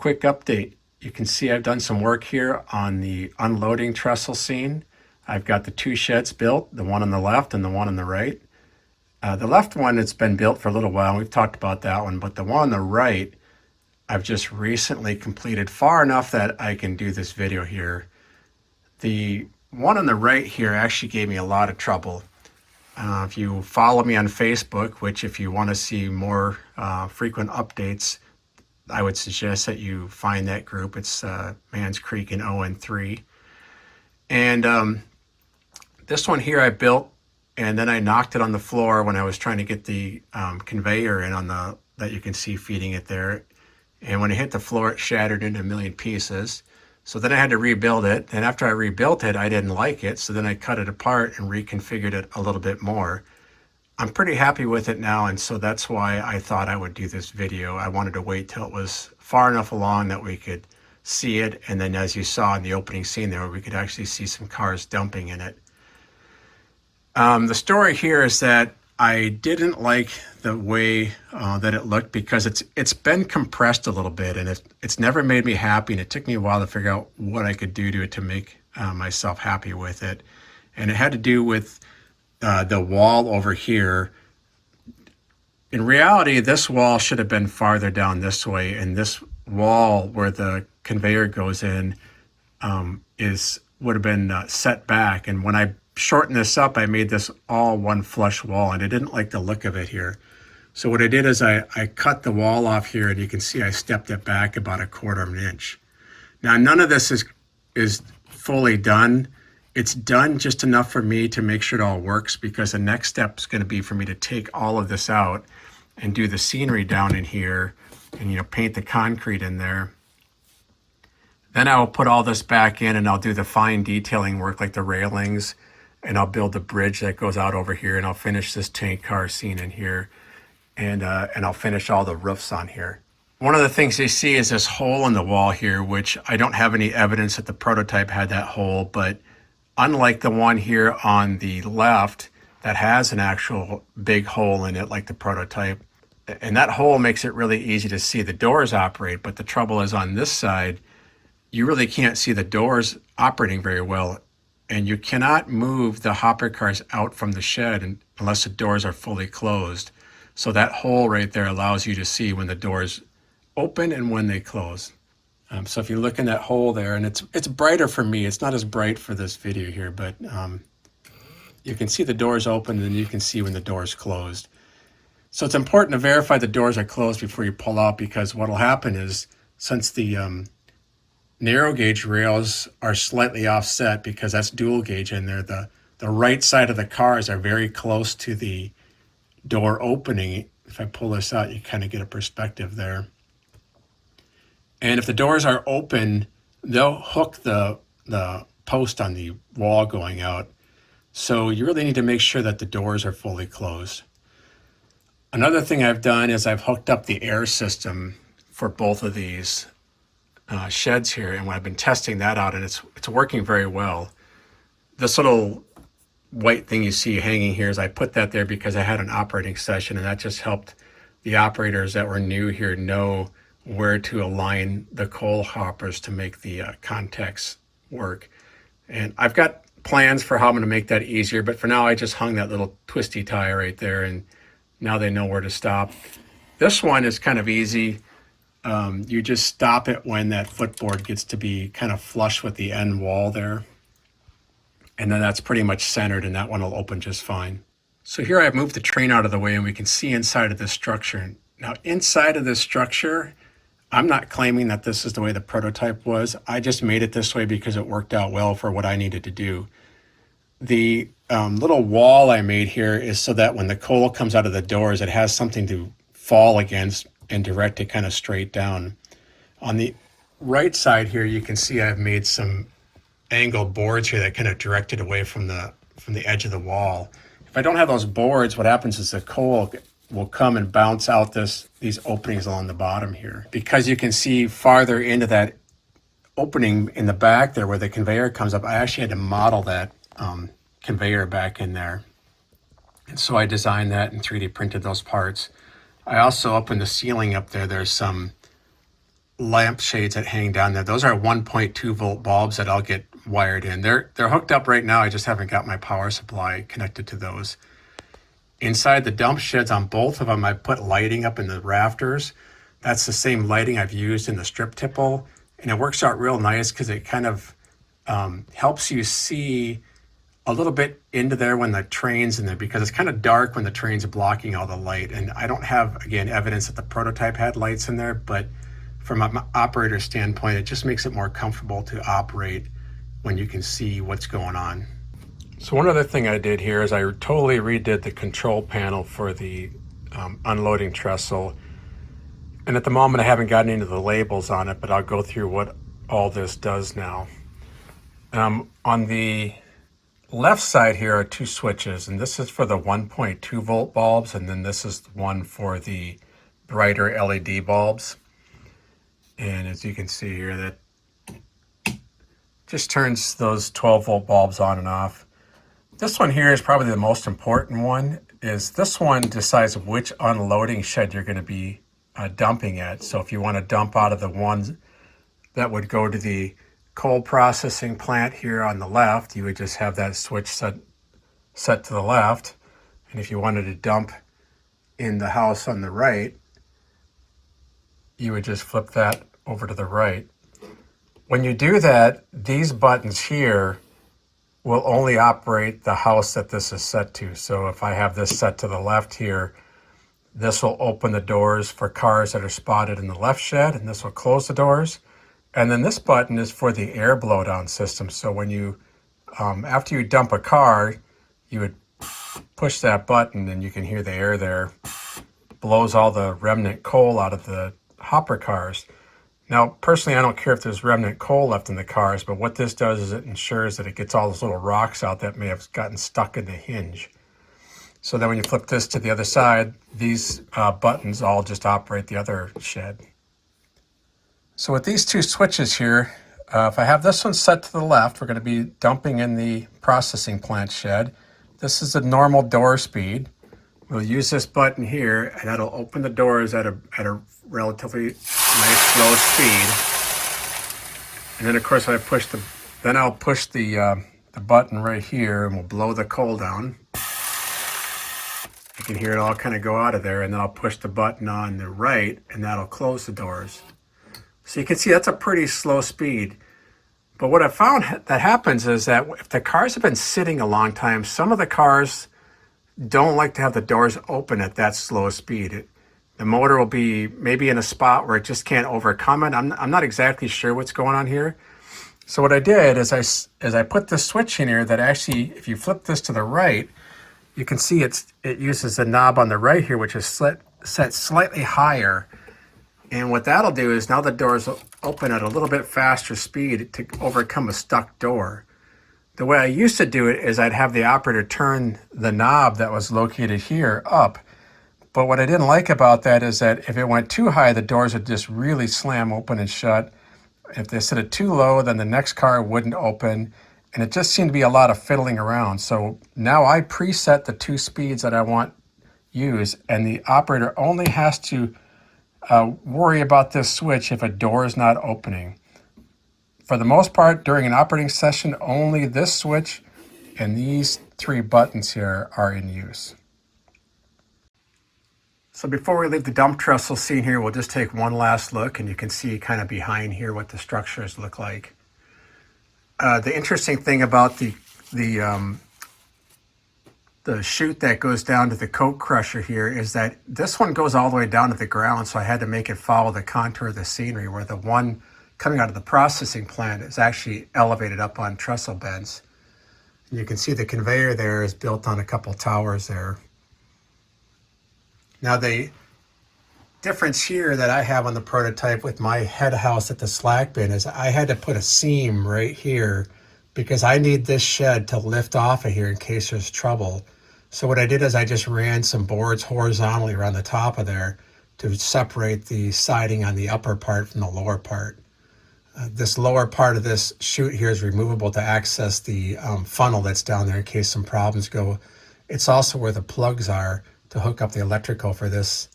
quick update. You can see I've done some work here on the unloading trestle scene. I've got the two sheds built, the one on the left and the one on the right. The left one, it's been built for a little while. We've talked about that one, but the one on the right, I've just recently completed far enough that I can do this video here. The one on the right here actually gave me a lot of trouble. If you follow me on Facebook, which if you want to see more frequent updates, I would suggest that you find that group. It's Manns Creek and ON3. And this one here I built, and then I knocked it on the floor when I was trying to get the conveyor in on the that you can see feeding it there. And when it hit the floor, it shattered into a million pieces. So then I had to rebuild it. And after I rebuilt it, I didn't like it. So then I cut it apart and reconfigured it a little bit more. I'm pretty happy with it now. And so that's why I thought I would do this video. I wanted to wait till it was far enough along that we could see it. And then as you saw in the opening scene there, we could actually see some cars dumping in it. The story here is that I didn't like the way that it looked because it's been compressed a little bit, and it's never made me happy, and it took me a while to figure out what I could do to it to make myself happy with it. And it had to do with the wall over here. In reality, this wall should have been farther down this way, and this wall where the conveyor goes in would have been set back. And when I shortened this up, I made this all one flush wall, and I didn't like the look of it here. So what I did is I cut the wall off here, and you can see I stepped it back about 1/4 of an inch. Now, none of this is fully done. It's done just enough for me to make sure it all works, because the next step is going to be for me to take all of this out and do the scenery down in here and, paint the concrete in there. Then I will put all this back in, and I'll do the fine detailing work like the railings, and I'll build the bridge that goes out over here, and I'll finish this tank car scene in here, and I'll finish all the roofs on here. One of the things you see is this hole in the wall here, which I don't have any evidence that the prototype had that hole, but unlike the one here on the left that has an actual big hole in it like the prototype, and that hole makes it really easy to see the doors operate, but the trouble is on this side, you really can't see the doors operating very well. And you cannot move the hopper cars out from the shed unless the doors are fully closed. So that hole right there allows you to see when the doors open and when they close. So if you look in that hole there, and it's brighter for me, it's not as bright for this video here, but you can see the doors open, and then you can see when the doors closed. So it's important to verify the doors are closed before you pull out, because what will happen is, since the narrow gauge rails are slightly offset because that's dual gauge in there, the right side of the cars are very close to the door opening. If I pull this out, you kind of get a perspective there. And if the doors are open, they'll hook the post on the wall going out. So you really need to make sure that the doors are fully closed. Another thing I've done is I've hooked up the air system for both of these sheds here, and I've been testing that out, and it's working very well. This little white thing you see hanging here is I put that there because I had an operating session, and that just helped the operators that were new here know where to align the coal hoppers to make the contacts work. And I've got plans for how I'm going to make that easier, but for now I just hung that little twisty tie right there, and now they know where to stop. This one is kind of easy. You just stop it when that footboard gets to be kind of flush with the end wall there. And then that's pretty much centered, and that one will open just fine. So here I've moved the train out of the way, and we can see inside of this structure. Now inside of this structure, I'm not claiming that this is the way the prototype was. I just made it this way because it worked out well for what I needed to do. The little wall I made here is so that when the coal comes out of the doors, it has something to fall against and direct it kind of straight down. On the right side here, you can see I've made some angled boards here that kind of direct it away from the edge of the wall. If I don't have those boards, what happens is the coal will come and bounce out these openings along the bottom here. Because you can see farther into that opening in the back there where the conveyor comes up, I actually had to model that conveyor back in there. And so I designed that and 3D printed those parts. I also, up in the ceiling up there, there's some lampshades that hang down there. Those are 1.2 volt bulbs that I'll get wired in. They're hooked up right now. I just haven't got my power supply connected to those. Inside the dump sheds on both of them, I put lighting up in the rafters. That's the same lighting I've used in the strip tipple, and it works out real nice because it kind of helps you see a little bit into there when the train's in there, because it's kind of dark when the train's blocking all the light. And I don't have, again, evidence that the prototype had lights in there, but from an operator standpoint, it just makes it more comfortable to operate when you can see what's going on. So one other thing I did here is I totally redid the control panel for the unloading trestle. And at the moment I haven't gotten into the labels on it, but I'll go through what all this does now. On the left side here are two switches, and this is for the 1.2 volt bulbs, and then this is one for the brighter LED bulbs. And as you can see here, that just turns those 12 volt bulbs on and off. This one here is probably the most important one. Is this one decides which unloading shed you're going to be dumping at. So if you want to dump out of the ones that would go to the coal processing plant here on the left, you would just have that switch set to the left. And if you wanted to dump in the house on the right, you would just flip that over to the right. When you do that, these buttons here will only operate the house that this is set to. So if I have this set to the left here, this will open the doors for cars that are spotted in the left shed, and this will close the doors. And then this button is for the air blowdown system. So when you, after you dump a car, you would push that button and you can hear the air there, blows all the remnant coal out of the hopper cars. Now, personally, I don't care if there's remnant coal left in the cars, but what this does is it ensures that it gets all those little rocks out that may have gotten stuck in the hinge. So then when you flip this to the other side, these buttons all just operate the other shed. So with these two switches here, if I have this one set to the left, we're going to be dumping in the processing plant shed. This is the normal door speed. We'll use this button here, and that'll open the doors at a relatively nice slow speed. And then of course I'll push the button right here, and we'll blow the coal down. You can hear it all kind of go out of there, and then I'll push the button on the right, and that'll close the doors. So you can see that's a pretty slow speed. But what I found that happens is that if the cars have been sitting a long time, some of the cars don't like to have the doors open at that slow speed. The motor will be maybe in a spot where it just can't overcome it. I'm not exactly sure what's going on here. So what I did is I put this switch in here that actually, if you flip this to the right, you can see it uses the knob on the right here, which is set slightly higher. And what that'll do is now the doors open at a little bit faster speed to overcome a stuck door. The way I used to do it is I'd have the operator turn the knob that was located here up. But what I didn't like about that is that if it went too high, the doors would just really slam open and shut. If they set it too low, then the next car wouldn't open. And it just seemed to be a lot of fiddling around. So now I preset the two speeds that I want used, and the operator only has to worry about this switch if a door is not opening. For the most part, during an operating session, only this switch and these three buttons here are in use. So before we leave the dump trestle scene here, we'll just take one last look, and you can see kind of behind here what the structures look like. The interesting thing about the chute that goes down to the coke crusher here is that this one goes all the way down to the ground, so I had to make it follow the contour of the scenery, where the one coming out of the processing plant is actually elevated up on trestle beds. And you can see the conveyor there is built on a couple towers there. Now the difference here that I have on the prototype with my head house at the slack bin is I had to put a seam right here because I need this shed to lift off of here in case there's trouble. So what I did is I just ran some boards horizontally around the top of there to separate the siding on the upper part from the lower part. This lower part of this chute here is removable to access the funnel that's down there in case some problems go. It's also where the plugs are to hook up the electrical for this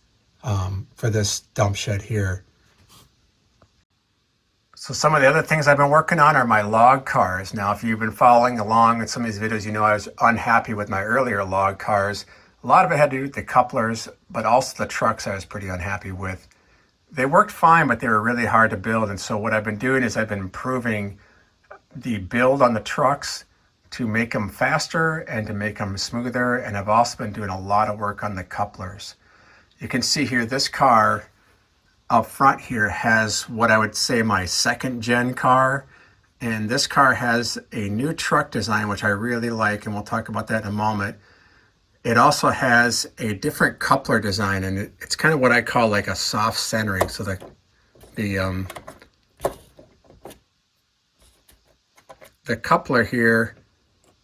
dump shed here. So some of the other things I've been working on are my log cars. Now, if you've been following along in some of these videos, you know I was unhappy with my earlier log cars. A lot of it had to do with the couplers, but also the trucks I was pretty unhappy with. They worked fine, but they were really hard to build. And so what I've been doing is I've been improving the build on the trucks to make them faster and to make them smoother. And I've also been doing a lot of work on the couplers. You can see here, this car up front here has what I would say my second gen car. And this car has a new truck design, which I really like, and we'll talk about that in a moment. It also has a different coupler design, and it's kind of what I call like a soft centering. So the coupler here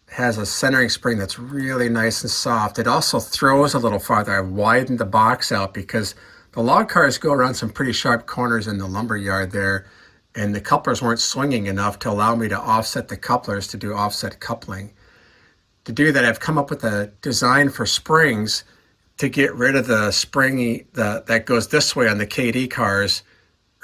has a centering spring that's really nice and soft. It also throws a little farther. I widened the box out because the log cars go around some pretty sharp corners in the lumber yard there, and the couplers weren't swinging enough to allow me to offset the couplers to do offset coupling. To do that, I've come up with a design for springs to get rid of the springy that goes this way on the KD cars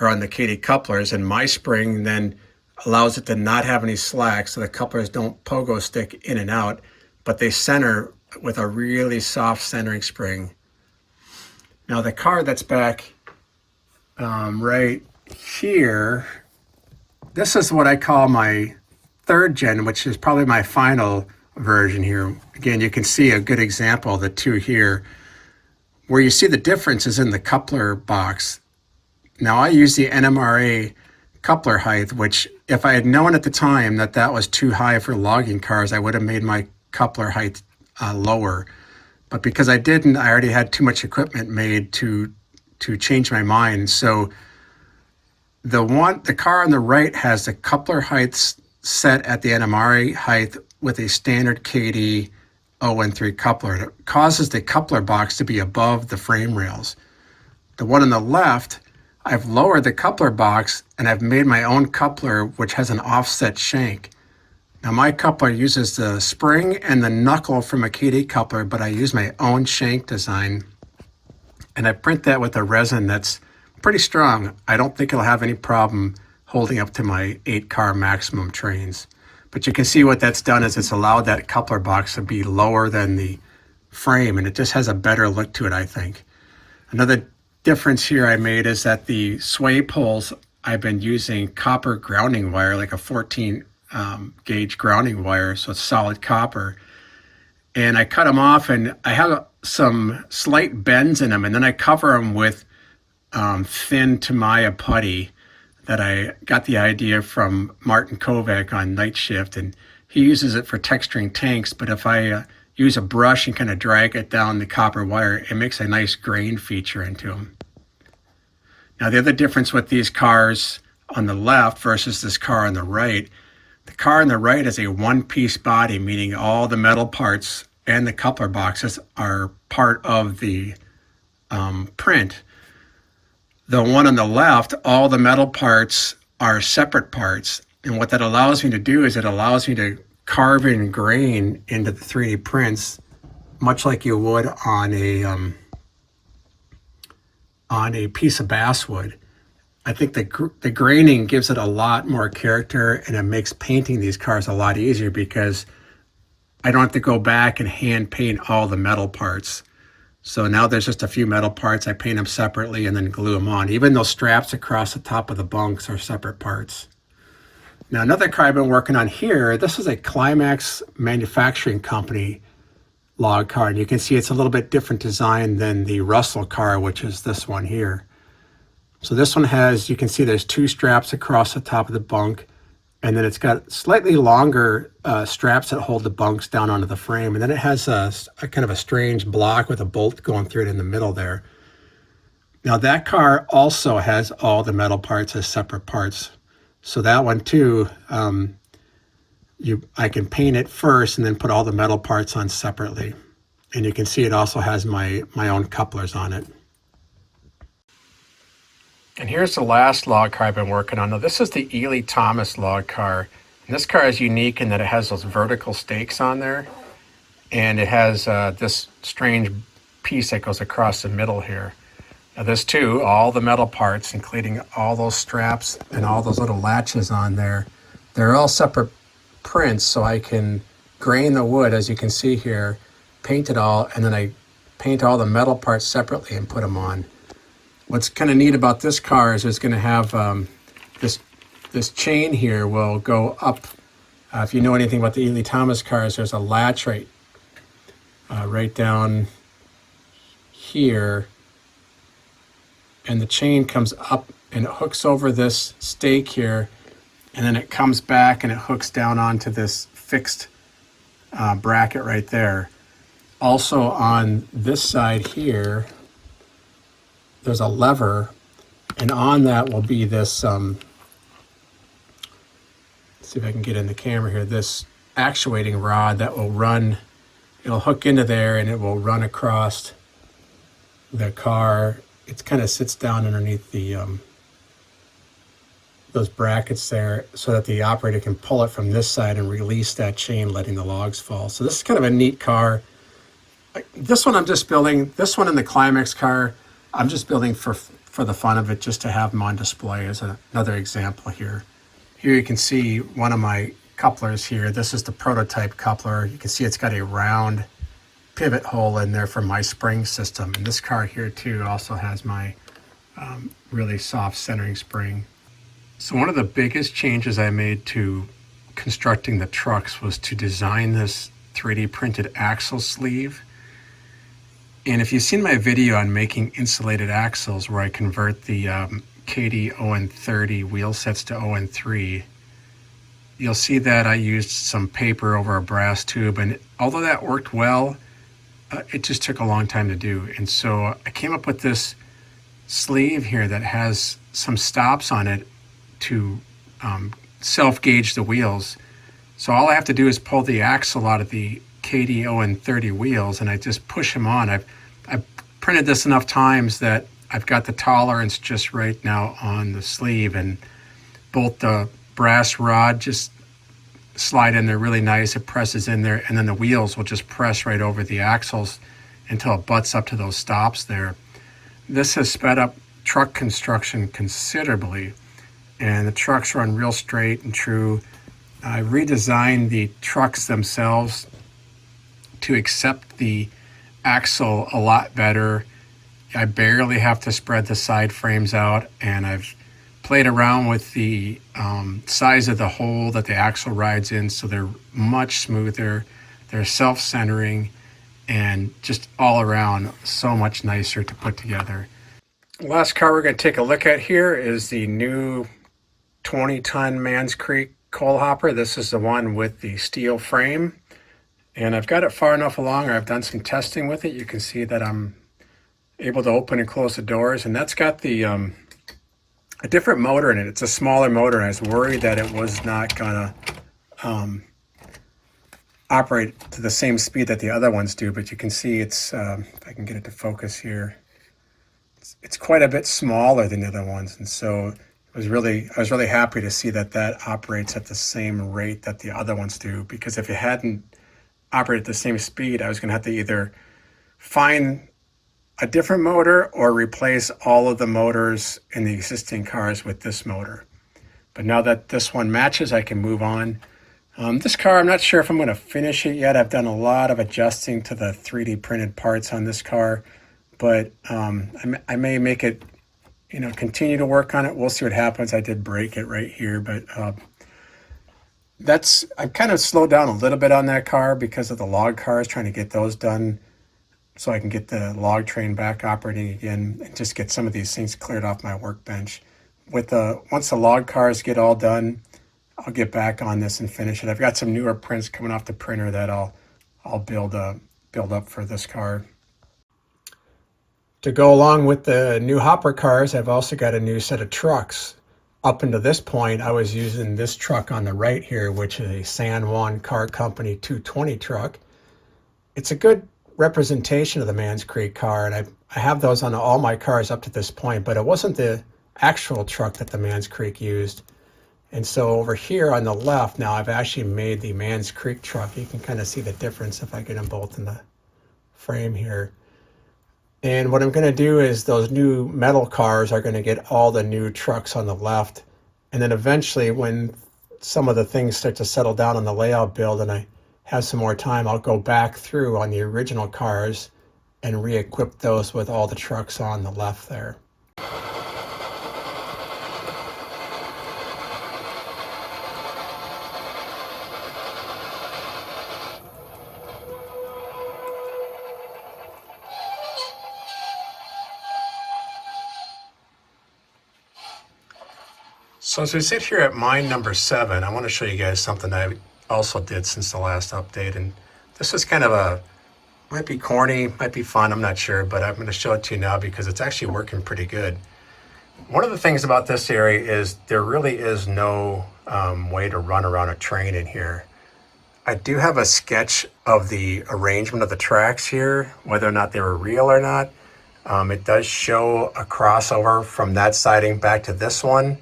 or on the KD couplers, and my spring then allows it to not have any slack so the couplers don't pogo stick in and out, but they center with a really soft centering spring. Now the car that's back right here, this is what I call my third gen, which is probably my final version here. Again, you can see a good example of the two here. Where you see the difference is in the coupler box. Now I use the NMRA coupler height, which if I had known at the time that that was too high for logging cars, I would have made my coupler height lower. But because I didn't, I already had too much equipment made to change my mind. So the car on the right has the coupler heights set at the NMRA height with a standard KD ON3 coupler. It causes the coupler box to be above the frame rails. The one on the left, I've lowered the coupler box and I've made my own coupler, which has an offset shank. Now my coupler uses the spring and the knuckle from a KD coupler, but I use my own shank design. And I print that with a resin that's pretty strong. I don't think it'll have any problem holding up to my 8-car maximum trains. But you can see what that's done is it's allowed that coupler box to be lower than the frame, and it just has a better look to it, I think. Another difference here I made is that the sway poles, I've been using copper grounding wire, like a 14 gauge grounding wire, so it's solid copper. And I cut them off, and I have some slight bends in them, and then I cover them with thin Tamiya putty that I got the idea from Martin Kovac on Night Shift, and he uses it for texturing tanks. But if I use a brush and kind of drag it down the copper wire, it makes a nice grain feature into them. Now the other difference with these cars on the left versus this car on the right, the car on the right is a one-piece body, meaning all the metal parts and the coupler boxes are part of the print. The one on the left, all the metal parts are separate parts. And what that allows me to do is it allows me to carve in grain into the 3D prints, much like you would on a piece of basswood. I think the graining gives it a lot more character, and it makes painting these cars a lot easier because I don't have to go back and hand paint all the metal parts. So now there's just a few metal parts. I paint them separately and then glue them on. Even those straps across the top of the bunks are separate parts. Now another car I've been working on here, this is a Climax Manufacturing Company log car. And you can see it's a little bit different design than the Russell car, which is this one here. So this one has, you can see there's two straps across the top of the bunk, and then it's got slightly longer straps that hold the bunks down onto the frame. And then it has a kind of a strange block with a bolt going through it in the middle there. Now that car also has all the metal parts as separate parts. So that one too, I can paint it first and then put all the metal parts on separately. And you can see it also has my own couplers on it. And here's the last log car I've been working on. Now this is the Ely Thomas log car. And this car is unique in that it has those vertical stakes on there. And it has this strange piece that goes across the middle here. Now this too, all the metal parts, including all those straps and all those little latches on there, they're all separate prints, so I can grain the wood, as you can see here, paint it all, and then I paint all the metal parts separately and put them on. What's kind of neat about this car is it's going to have this chain here will go up. If you know anything about the Ely Thomas cars, there's a latch right down here, and the chain comes up and it hooks over this stake here, and then it comes back and it hooks down onto this fixed bracket right there. Also on this side here, there's a lever, and on that will be this, let's see if I can get in the camera here, this actuating rod that will run, it'll hook into there and it will run across the car. It kind of sits down underneath the those brackets there so that the operator can pull it from this side and release that chain, letting the logs fall. So this is kind of a neat car. This one I'm just building, this one in the Climax car, I'm just building for the fun of it, just to have them on display as another example here. Here you can see one of my couplers here. This is the prototype coupler. You can see it's got a round pivot hole in there for my spring system. And this car here too also has my really soft centering spring. So one of the biggest changes I made to constructing the trucks was to design this 3D printed axle sleeve. And if you've seen my video on making insulated axles where I convert the KD ON30 wheel sets to ON3, you'll see that I used some paper over a brass tube, and although that worked well, it just took a long time to do. And so I came up with this sleeve here that has some stops on it to self-gauge the wheels. So all I have to do is pull the axle out of the KD ON30 wheels, and I just push them on. I've printed this enough times that I've got the tolerance just right now on the sleeve, and both the brass rod just slide in there really nice. It presses in there, and then the wheels will just press right over the axles until it butts up to those stops there. This has sped up truck construction considerably, and the trucks run real straight and true. I redesigned the trucks themselves to accept the axle a lot better. I barely have to spread the side frames out, and I've played around with the size of the hole that the axle rides in, so they're much smoother, they're self-centering, and just all around so much nicer to put together. The last car we're going to take a look at here is the new 20-ton Manns Creek coal hopper. This is the one with the steel frame, and I've got it far enough along, or I've done some testing with it. You can see that I'm able to open and close the doors, and that's got the a different motor in it. It's a smaller motor, and I was worried that it was not gonna operate to the same speed that the other ones do, but you can see it's, if I can get it to focus here, it's quite a bit smaller than the other ones, and so I was really happy to see that that operates at the same rate that the other ones do, because if it hadn't operated at the same speed, I was gonna have to either find a different motor or replace all of the motors in the existing cars with this motor. But now that this one matches, I can move on. This car, I'm not sure if I'm going to finish it yet. I've done a lot of adjusting to the 3D printed parts on this car, but I may make it, continue to work on it. We'll see what happens. I did break it right here, but I've kind of slowed down a little bit on that car because of the log cars, trying to get those done so I can get the log train back operating again and just get some of these things cleared off my workbench. Once the log cars get all done, I'll get back on this and finish it. I've got some newer prints coming off the printer that I'll build up for this car. To go along with the new hopper cars, I've also got a new set of trucks. Up until this point, I was using this truck on the right here, which is a San Juan Car Company 220 truck. It's a good representation of the Manns Creek car, and I have those on all my cars up to this point, but it wasn't the actual truck that the Manns Creek used. And so over here on the left now, I've actually made the Manns Creek truck. You can kind of see the difference if I get them both in the frame here. And what I'm going to do is those new metal cars are going to get all the new trucks on the left. And then eventually when some of the things start to settle down on the layout build and I have some more time, I'll go back through on the original cars and re-equip those with all the trucks on the left there. So as we sit here at mine number 7, I want to show you guys something I also did since the last update. And this is kind of might be corny, might be fun, I'm not sure, but I'm going to show it to you now because it's actually working pretty good. One of the things about this area is there really is no way to run around a train in here. I do have a sketch of the arrangement of the tracks here, whether or not they were real or not. It does show a crossover from that siding back to this one,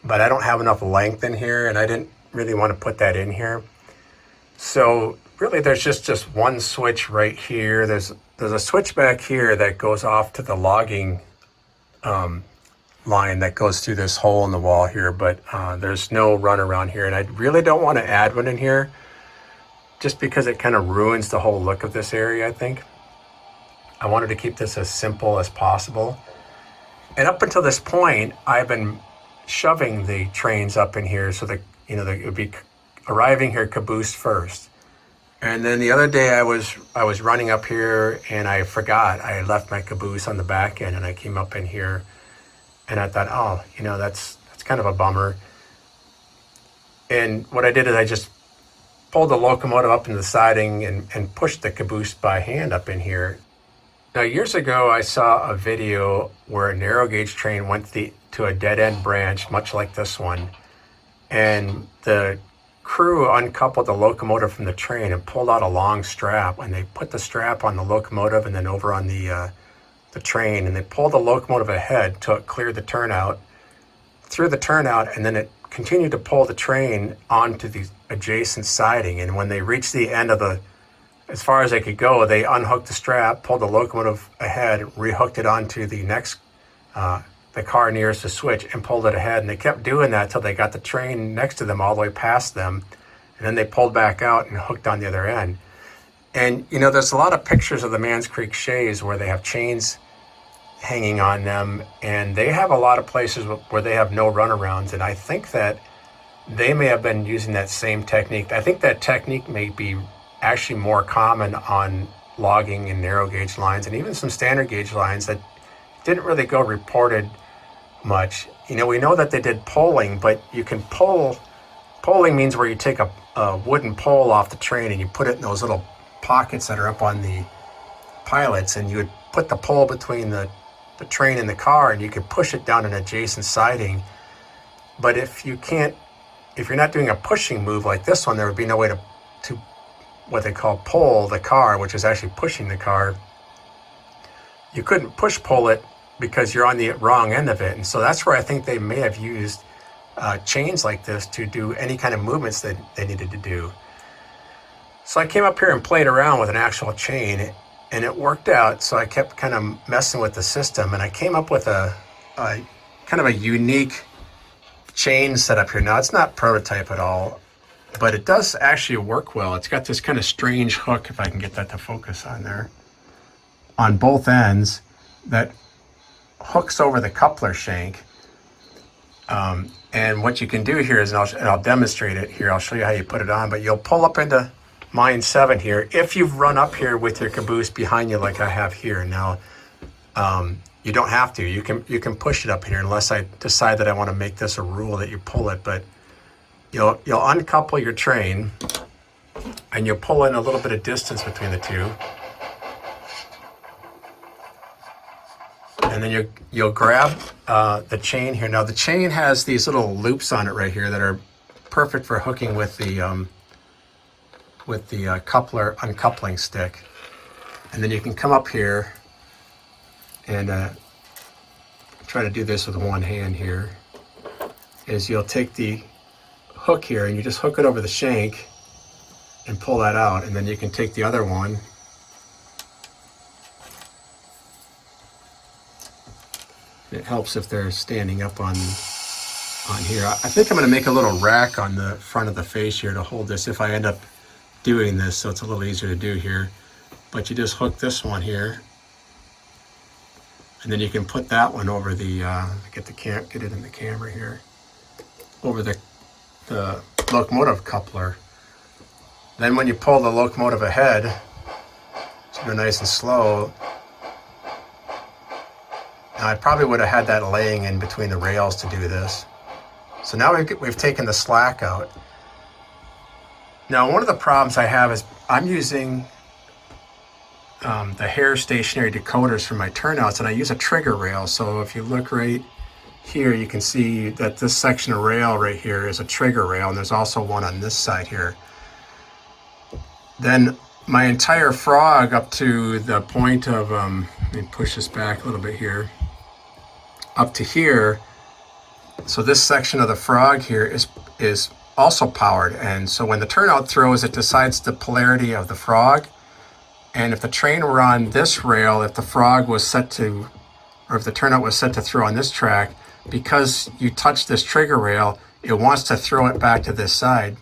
but I don't have enough length in here and I didn't really want to put that in here. So really there's just one switch right here. There's a switch back here that goes off to the logging line that goes through this hole in the wall here, but there's no run around here. And I really don't want to add one in here just because it kind of ruins the whole look of this area, I think. I wanted to keep this as simple as possible. And up until this point, I've been shoving the trains up in here so that, it would be arriving here caboosed first. And then the other day I was running up here and I forgot. I left my caboose on the back end and I came up in here and I thought, oh, that's kind of a bummer. And what I did is I just pulled the locomotive up into the siding and pushed the caboose by hand up in here. Now, years ago, I saw a video where a narrow gauge train went to a dead end branch, much like this one. And the crew uncoupled the locomotive from the train and pulled out a long strap, and they put the strap on the locomotive and then over on the train, and they pulled the locomotive ahead till it cleared the turnout, through the turnout, and then it continued to pull the train onto the adjacent siding. And when they reached the end of as far as they could go, they unhooked the strap, pulled the locomotive ahead, rehooked it onto the next the car nearest the switch and pulled it ahead. And they kept doing that till they got the train next to them all the way past them. And then they pulled back out and hooked on the other end. And, there's a lot of pictures of the Manns Creek shays where they have chains hanging on them. And they have a lot of places where they have no runarounds. And I think that they may have been using that same technique. I think that technique may be actually more common on logging and narrow gauge lines and even some standard gauge lines that didn't really go reported much. We know that they did polling, but you can polling means where you take a wooden pole off the train and you put it in those little pockets that are up on the pilots, and you would put the pole between the train and the car and you could push it down an adjacent siding. But if you're not doing a pushing move like this one, there would be no way to what they call pull the car, which is actually pushing the car. You couldn't pull it because you're on the wrong end of it. And so that's where I think they may have used chains like this to do any kind of movements that they needed to do. So I came up here and played around with an actual chain and it worked out. So I kept kind of messing with the system and I came up with a kind of a unique chain setup here. Now it's not prototype at all, but it does actually work well. It's got this kind of strange hook, if I can get that to focus on there, on both ends that hooks over the coupler shank. And what you can do here is, and I'll demonstrate it here, I'll show you how you put it on, but you'll pull up into mine 7 here if you've run up here with your caboose behind you like I have here. Now, you don't have to. You can push it up here unless I decide that I want to make this a rule that you pull it, but you'll uncouple your train and you'll pull in a little bit of distance between the two. And then you'll grab the chain here. Now the chain has these little loops on it right here that are perfect for hooking with the coupler uncoupling stick. And then you can come up here and try to do this with one hand here. Is you'll take the hook here and you just hook it over the shank and pull that out, and then you can take the other one It helps if they're standing up on here. I think I'm going to make a little rack on the front of the face here to hold this if I end up doing this, so it's a little easier to do here. But you just hook this one here, and then you can put that one over the get it in the camera here, over the locomotive coupler. Then when you pull the locomotive ahead, so go nice and slow. Now I probably would have had that laying in between the rails to do this. So now we've taken the slack out. Now one of the problems I have is I'm using the hair stationary decoders for my turnouts, and I use a trigger rail. So if you look right here, you can see that this section of rail right here is a trigger rail, and there's also one on this side here. Then my entire frog up to the point of, let me push this back a little bit here, up to here. So this section of the frog here is also powered, and so when the turnout throws, it decides the polarity of the frog. And if the train were on this rail, if the frog was set to, or if the turnout was set to throw on this track, because you touched this trigger rail, it wants to throw it back to this side.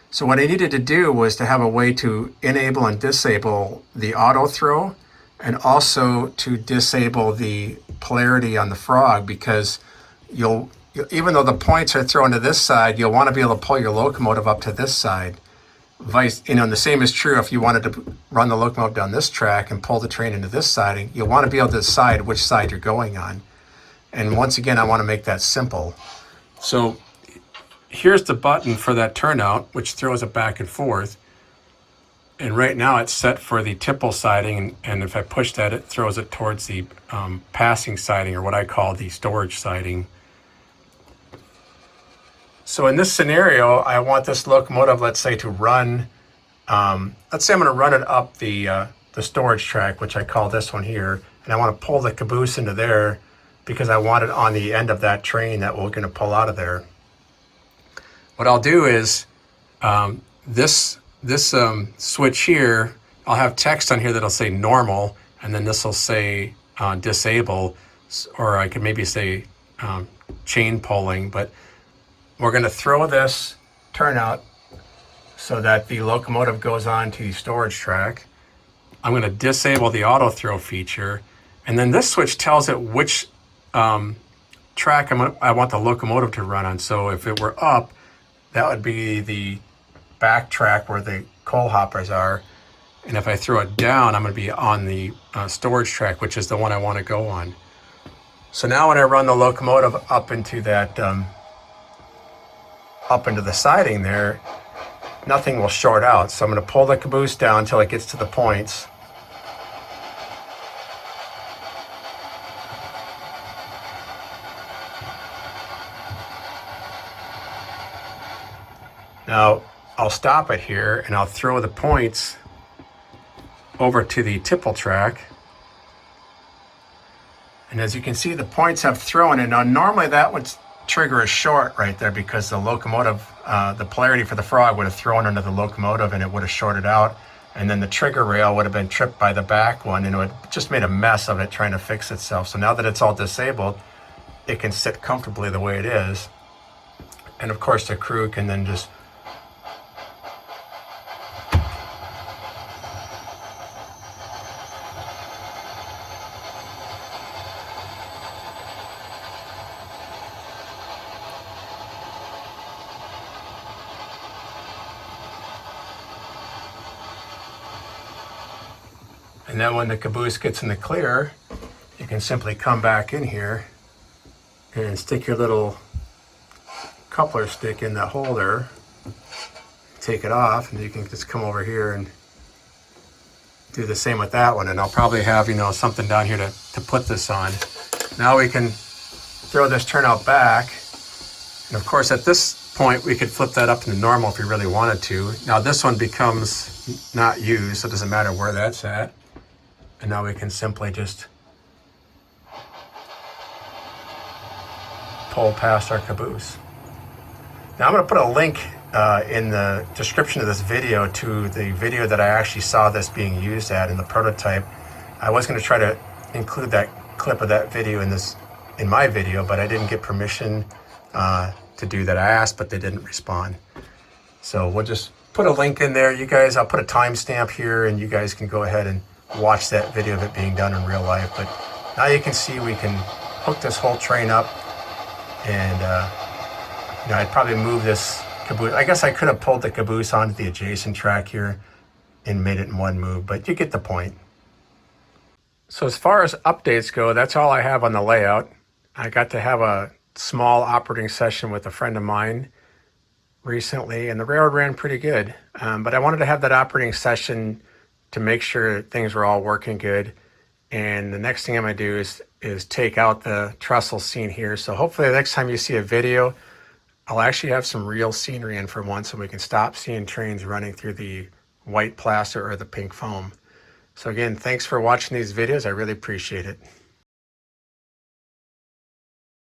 So what I needed to do was to have a way to enable and disable the auto throw, and also to disable the polarity on the frog, because even though the points are thrown to this side, you'll want to be able to pull your locomotive up to this side. And the same is true if you wanted to run the locomotive down this track and pull the train into this siding. You'll want to be able to decide which side you're going on. And once again, I want to make that simple. So here's the button for that turnout, which throws it back and forth. And right now it's set for the tipple siding, and if I push that, it throws it towards the passing siding, or what I call the storage siding. So in this scenario, I want this locomotive, let's say, to run, let's say I'm going to run it up the storage track, which I call this one here, and I want to pull the caboose into there because I want it on the end of that train that we're going to pull out of there. What I'll do is this switch here, I'll have text on here that'll say normal, and then this will say disable, or I could maybe say chain pulling, but we're going to throw this turnout so that the locomotive goes on to the storage track. I'm going to disable the auto throw feature, and then this switch tells it which track I want the locomotive to run on. So if it were up, that would be the back track where the coal hoppers are, and if I throw it down, I'm going to be on the storage track, which is the one I want to go on. So now when I run the locomotive up into that up into the siding there, nothing will short out. So I'm going to pull the caboose down until it gets to the points. Now I'll stop it here, and I'll throw the points over to the tipple track. And as you can see, the points have thrown, and now normally that would trigger a short right there, because the locomotive, the polarity for the frog would have thrown under the locomotive and it would have shorted out, and then the trigger rail would have been tripped by the back one, and it would just made a mess of it trying to fix itself. So now that it's all disabled, it can sit comfortably the way it is. And of course the crew can then just And then when the caboose gets in the clear, you can simply come back in here and stick your little coupler stick in the holder, take it off, and you can just come over here and do the same with that one. And I'll probably have, something down here to put this on. Now we can throw this turnout back. And of course, at this point, we could flip that up to normal if we really wanted to. Now this one becomes not used, so it doesn't matter where that's at. And now we can simply just pull past our caboose. Now I'm going to put a link in the description of this video to the video that I actually saw this being used at in the prototype. I was going to try to include that clip of that video in this in my video, but I didn't get permission to do that. I asked, but they didn't respond. So we'll just put a link in there. You guys, I'll put a timestamp here and you guys can go ahead and watch that video of it being done in real life. But now you can see we can hook this whole train up, and I'd probably move this caboose. I guess I could have pulled the caboose onto the adjacent track here and made it in one move, but you get the point. So as far as updates go, that's all I have on the layout. I got to have a small operating session with a friend of mine recently, and the railroad ran pretty good. But I wanted to have that operating session to make sure things were all working good. And the next thing I'm going to do is take out the trestle scene here. So hopefully the next time you see a video, I'll actually have some real scenery in for once, so we can stop seeing trains running through the white plaster or the pink foam. So again, thanks for watching these videos. I really appreciate it.